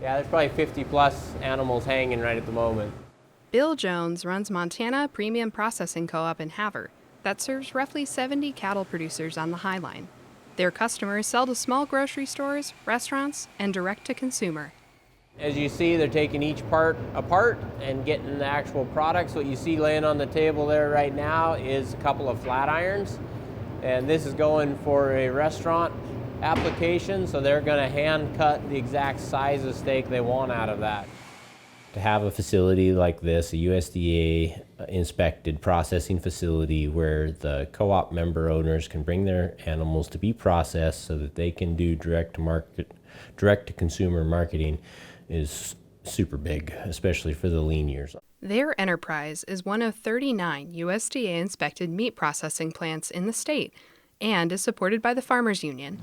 Yeah, there's probably 50 plus animals hanging right at the moment. Bill Jones runs Montana Premium Processing Co-op in Havre that serves roughly 70 cattle producers on the Highline. Their customers sell to small grocery stores, restaurants, and direct to consumer. As you see, they're taking each part apart and getting the actual products. What you see laying on the table there right now is a couple of flat irons. And this is going for a restaurant application, so they're going to hand cut the exact size of steak they want out of that. To have a facility like this, a USDA inspected processing facility where the co-op member owners can bring their animals to be processed so that they can do direct to consumer marketing is super big, especially for the lean years. Their enterprise is one of 39 USDA inspected meat processing plants in the state and is supported by the Farmers Union.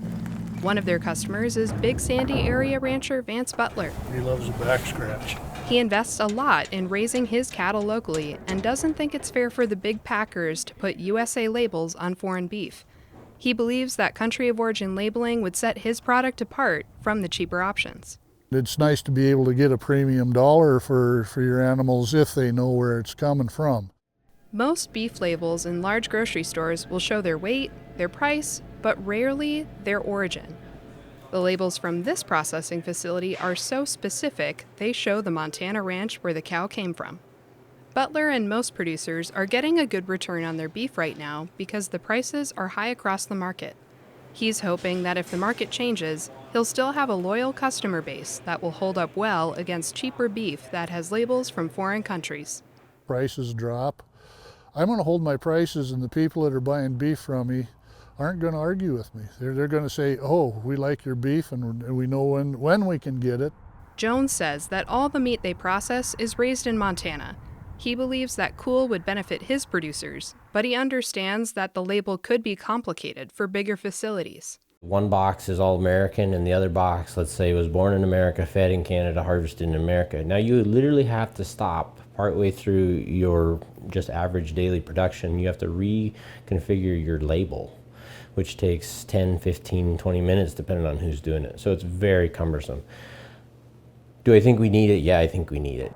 One of their customers is Big Sandy area rancher Vance Butler. He loves a back scratch. He invests a lot in raising his cattle locally and doesn't think it's fair for the big packers to put USA labels on foreign beef. He believes that country of origin labeling would set his product apart from the cheaper options. It's nice to be able to get a premium dollar for your animals if they know where it's coming from. Most beef labels in large grocery stores will show their weight, their price, but rarely their origin. The labels from this processing facility are so specific, they show the Montana ranch where the cow came from. Butler and most producers are getting a good return on their beef right now because the prices are high across the market. He's hoping that if the market changes, he'll still have a loyal customer base that will hold up well against cheaper beef that has labels from foreign countries. Prices drop. I'm going to hold my prices, and the people that are buying beef from me aren't going to argue with me. They're going to say, oh, we like your beef and we know when we can get it. Jones says that all the meat they process is raised in Montana. He believes that cool would benefit his producers, but he understands that the label could be complicated for bigger facilities. One box is all American and the other box, let's say, was born in America, fed in Canada, harvested in America. Now you literally have to stop partway through your just average daily production. You have to reconfigure your label, which takes 10, 15, 20 minutes depending on who's doing it. So it's very cumbersome. Do I think we need it? Yeah, I think we need it.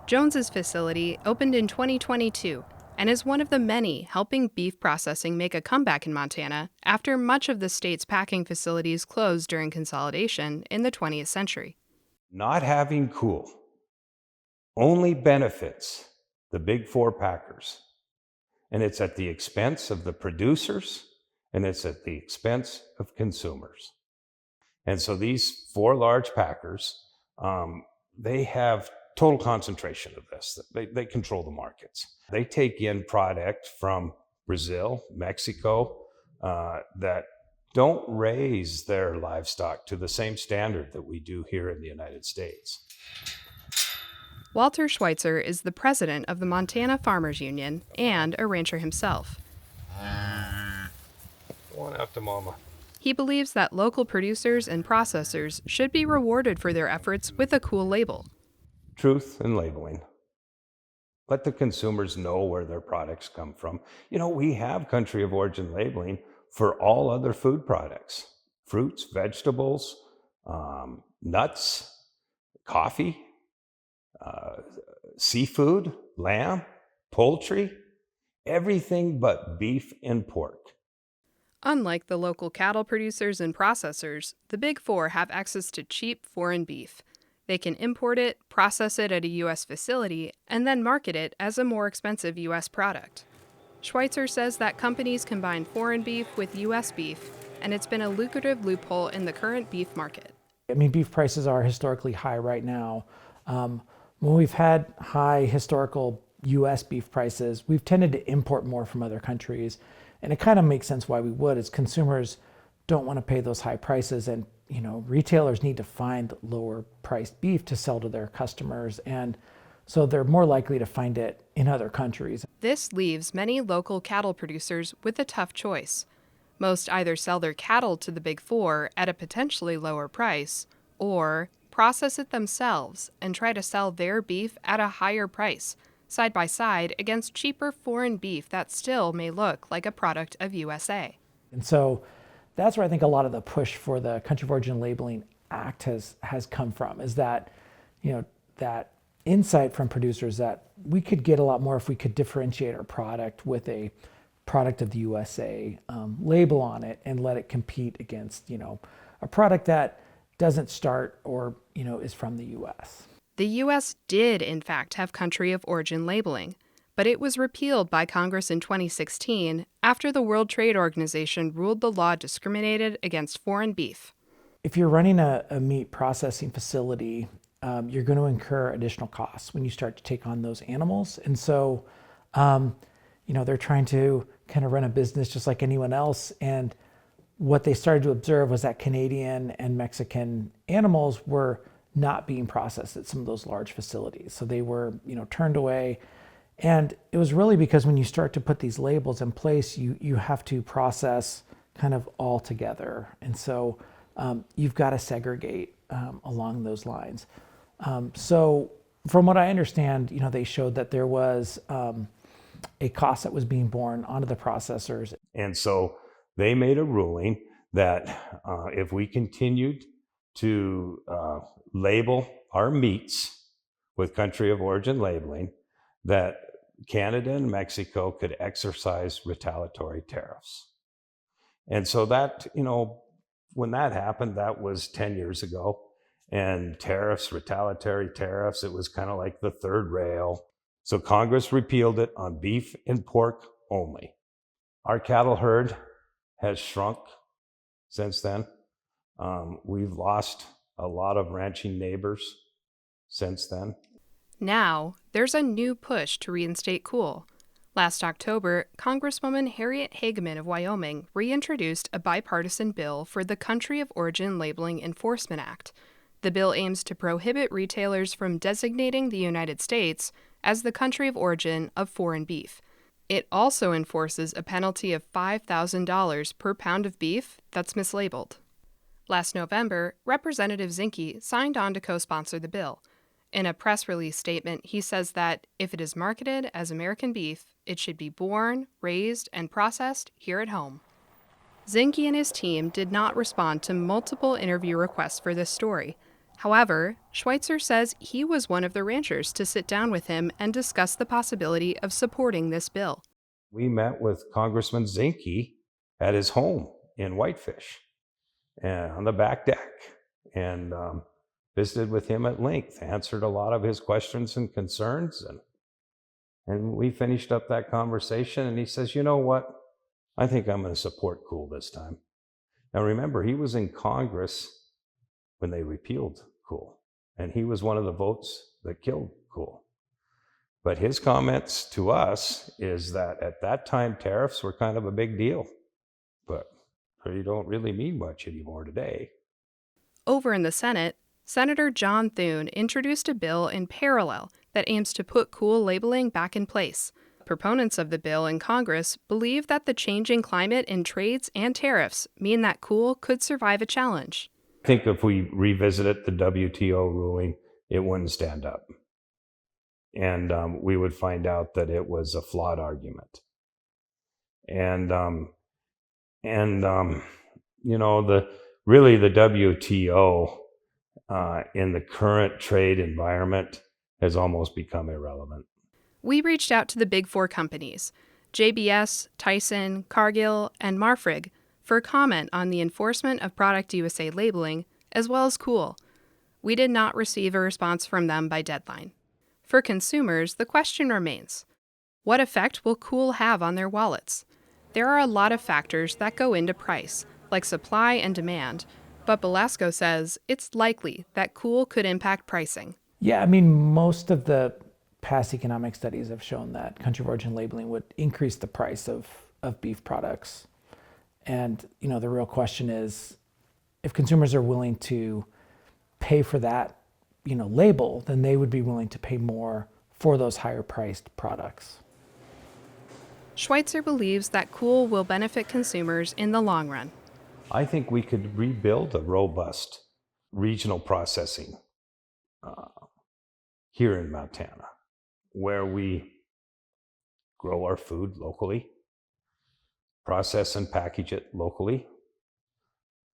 Jones's facility opened in 2022 and is one of the many helping beef processing make a comeback in Montana after much of the state's packing facilities closed during consolidation in the 20th century. Not having cool only benefits the big four packers, and it's at the expense of the producers, and it's at the expense of consumers. And so these four large packers, they have total concentration of this. They control the markets. They take in product from Brazil, Mexico, that don't raise their livestock to the same standard that we do here in the United States. Walter Schweitzer is the president of the Montana Farmers Union and a rancher himself. One out to mama. He believes that local producers and processors should be rewarded for their efforts with a cool label. Truth and labeling. Let the consumers know where their products come from. You know, we have country of origin labeling for all other food products: fruits, vegetables, nuts, coffee, seafood, lamb, poultry, everything but beef and pork. Unlike the local cattle producers and processors, the Big Four have access to cheap foreign beef. They can import it, process it at a U.S. facility, and then market it as a more expensive U.S. product. Schweitzer says that companies combine foreign beef with U.S. beef, and it's been a lucrative loophole in the current beef market. I mean, beef prices are historically high right now. When we've had high historical U.S. beef prices, we've tended to import more from other countries. And it kind of makes sense why we would, as consumers don't want to pay those high prices, and retailers need to find lower priced beef to sell to their customers, and so they're more likely to find it in other countries. This leaves many local cattle producers with a tough choice. Most either sell their cattle to the Big Four at a potentially lower price, or process it themselves and try to sell their beef at a higher price, side by side against cheaper foreign beef that still may look like a product of USA. And so that's where I think a lot of the push for the country of origin labeling act has come from, is that, that insight from producers that we could get a lot more if we could differentiate our product with a product of the USA label on it and let it compete against, a product that doesn't start or, is from the US. The U.S. did, in fact, have country of origin labeling, but it was repealed by Congress in 2016 after the World Trade Organization ruled the law discriminated against foreign beef. If you're running a meat processing facility, you're going to incur additional costs when you start to take on those animals. And so, they're trying to kind of run a business just like anyone else. And what they started to observe was that Canadian and Mexican animals were not being processed at some of those large facilities. So they were, turned away. And it was really because when you start to put these labels in place, you have to process kind of all together. And so you've got to segregate along those lines. So from what I understand, they showed that there was a cost that was being borne onto the processors. And so they made a ruling that if we continued to label our meats with country of origin labeling, that Canada and Mexico could exercise retaliatory tariffs. And so that, when that happened, that was 10 years ago. And tariffs, retaliatory tariffs, it was kind of like the third rail. So Congress repealed it on beef and pork only. Our cattle herd has shrunk since then. We've lost a lot of ranching neighbors since then. Now, there's a new push to reinstate COOL. Last October, Congresswoman Harriet Hageman of Wyoming reintroduced a bipartisan bill for the Country of Origin Labeling Enforcement Act. The bill aims to prohibit retailers from designating the United States as the country of origin of foreign beef. It also enforces a penalty of $5,000 per pound of beef that's mislabeled. Last November, Representative Zinke signed on to co-sponsor the bill. In a press release statement, he says that if it is marketed as American beef, it should be born, raised, and processed here at home. Zinke and his team did not respond to multiple interview requests for this story. However, Schweitzer says he was one of the ranchers to sit down with him and discuss the possibility of supporting this bill. We met with Congressman Zinke at his home in Whitefish on the back deck and visited with him at length, answered a lot of his questions and concerns. And we finished up that conversation and he says, you know what? I think I'm going to support COOL this time. Now remember, he was in Congress when they repealed COOL, and he was one of the votes that killed COOL. But his comments to us is that at that time, tariffs were kind of a big deal, but they don't really mean much anymore today. Over in the Senate, Senator John Thune introduced a bill in parallel that aims to put COOL labeling back in place. Proponents of the bill in Congress believe that the changing climate in trades and tariffs mean that COOL could survive a challenge. I think if we revisited the WTO ruling, it wouldn't stand up. And we would find out that it was a flawed argument. And the WTO in the current trade environment has almost become irrelevant. We reached out to the Big Four companies, JBS, Tyson, Cargill, and Marfrig, for comment on the enforcement of Product USA labeling, as well as COOL. We did not receive a response from them by deadline. For consumers, the question remains, what effect will COOL have on their wallets? There are a lot of factors that go into price, like supply and demand, but Belasco says it's likely that COOL could impact pricing. Yeah, most of the past economic studies have shown that country of origin labeling would increase the price of beef products. And, the real question is, if consumers are willing to pay for that, label, then they would be willing to pay more for those higher priced products. Schweitzer believes that COOL will benefit consumers in the long run. I think we could rebuild a robust regional processing here in Montana, where we grow our food locally, process and package it locally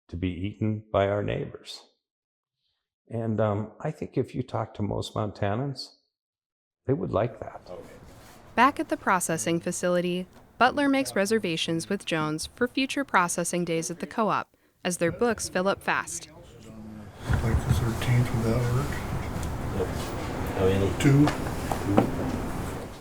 to be eaten by our neighbors. And I think if you talk to most Montanans, they would like that. Back at the processing facility, Butler makes reservations with Jones for future processing days at the co-op, as their books fill up fast. Like the 13th, would that work? How many? 2.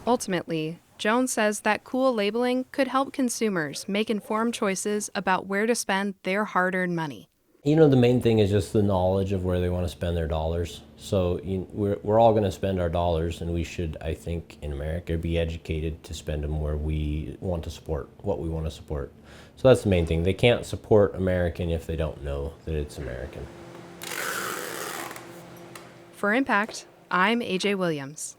Ultimately, Jones says that cool labeling could help consumers make informed choices about where to spend their hard-earned money. You know, the main thing is just the knowledge of where they want to spend their dollars. So we're all going to spend our dollars, and we should, I think, in America, be educated to spend them where we want to support, what we want to support. So that's the main thing. They can't support American if they don't know that it's American. For Impact, I'm AJ Williams.